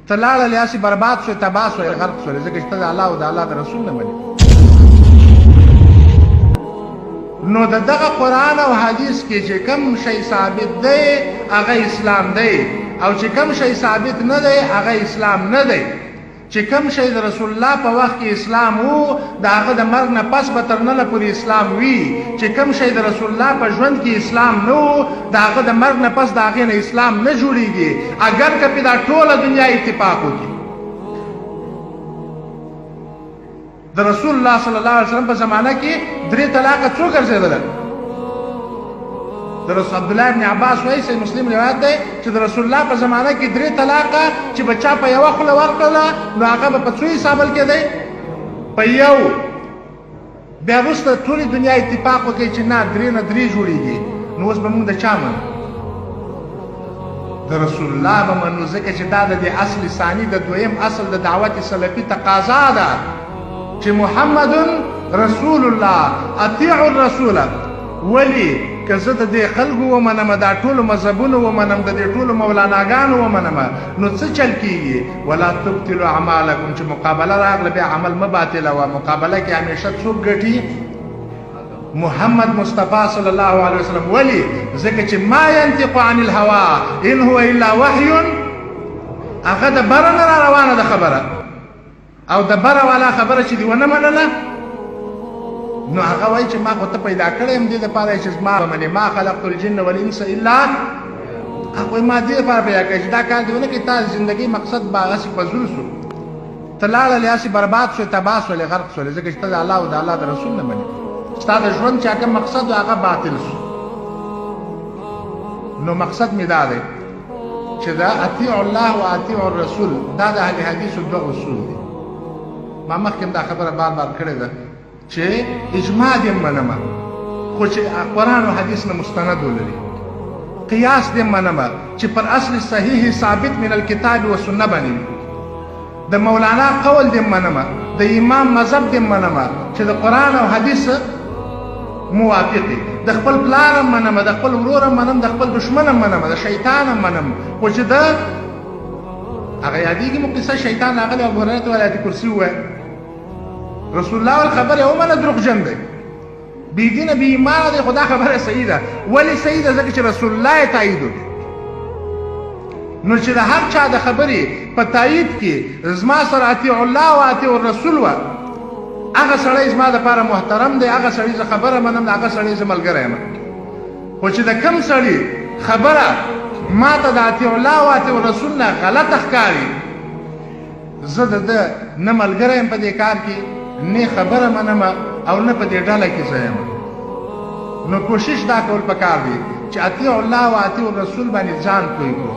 ته لاړلې هسې برباد شوې تباه شوې غرق شولې ځکه چې ته د الله او د الله د رسول نه منې. نو د دغه قرآن او حدیث کې چې کوم شی ثابت دی هغه اسلام دی، او چې کوم شی ثابت نه دی هغه اسلام نه دی. چې کوم شی د رسول الله په وخت کې اسلام وو د هغه د مرګ نه پس به تر نله پورې اسلام وي. چې کوم شی د رسول الله په ژوند کې اسلام نه وو د هغه د مرګ نه پس د هغې نه اسلام نه جوړېږي، اگر که پې دا ټوله دنیا اتفاق وکړي. د رسول الله صلی الله علیه وسلم په زمانه کې 3 طلاقه څو ګرځېدله؟ د رسول عبدالله ابن عباس وایي صحیح مسلم روایت دی چې د رسول الله په زمانه کې 3 طلاقه چې به چا په یوه خوله ورکړله نو هغه به په څو حسابل کېدی؟ په یو. بیا وروسته ټولې دنیا اتفاق وکړي چې نه 3 نه 3 جوړېږي. نو اوس به موږ د چا منو؟ د رسول الله به منو، ځکه چې دا د دې اصل ثاني د دویم اصل د دعوت سلفي تقاضا ده چې محمد رسول الله اطیعوا الرسول. ولی که زه د دې خلکو ومنم، دا ټولو مذهبونو ومنم، د دې ټولو مولاناګانو ومنم، نو څه چل کېږي؟ ولا تبطلوا اعمالکم، چې مقابله راغله بیا عمل مه باطلوه. مقابله کې همیشه څوک ګټي؟ محمد مصطفی صلی الله علیه وسلم. ولی ځکه چې ما ینطق عن الهوا ان هو الا وحی، هغه د بره نه را روانه ده خبره، او د بره والا خبره چې دې ونه منله نو هغه وایي چې ما خو ته پیدا کړی یم دې دپاره چې زما به منې. ما خلقت الجن والانس الا، هغه وایي ما دې دپاره پیدا کړی چې دا کار دې ونه کړي، تا زندګۍ مقصد به هغسې فضول شو، ته لاړلې هسې برباد شوې تباه شولې غرق شولې ځکه چې ته د الله او د الله د رسول نه منې. ستا د ژوند چې هغه مقصد و هغه باطل شو. نو مقصد مې دا دی چې دا اطیعوا الله و اطیعوا الرسول دا د اهل حدیثو 2 اصول دي. ما مخکې دا خبره بار بار کړې ده چې اجماع دې منم، خو چې قرآن او حدیث نه مستند ولري. قیاس دې منم چې پر اصل صحیح ثابت من الکتاب و سنه باندې. د مولانا قول دې منم، د امام مذهب دې منم چې د قرآن او حدیث موافق دي. د خپل پلار منم، د خپل ورور منم، د خپل دشمن منم، د شیطان منم. خو چې دا هغه یادېږي مو قصه شیطان راغلی ابو هریره ته آیت کرسي ووایه، رسول الله والخبر یې ومنه دروغجن دی، بېدینه بې ایمانه دی، خو دا خبره صحیح ده. ولې صحیح ده؟ ځکه چې رسول الله یې تایید وکړي. نو چې د هر چا د خبرې په تایید کې زما سره اطیعوا الله و اطیعوا الرسول وه، هغه سړی زما دپاره محترم دی، هغه سړی زه خبره منم، د هغه سړی زه ملګری یم. خو چې د کوم سړي خبره ما ته د اطیعوا الله و اطیعوا الرسول نه غلطه ښکاري، زه د ده نه ملګری یم په دې کار کې، نه خبره منم او نه په دې ډله کې زه یم. نو کوشش دا کول پکار دی چې اطیعوا الله و اطیعوا الرسول باندې ځان پوه کړو.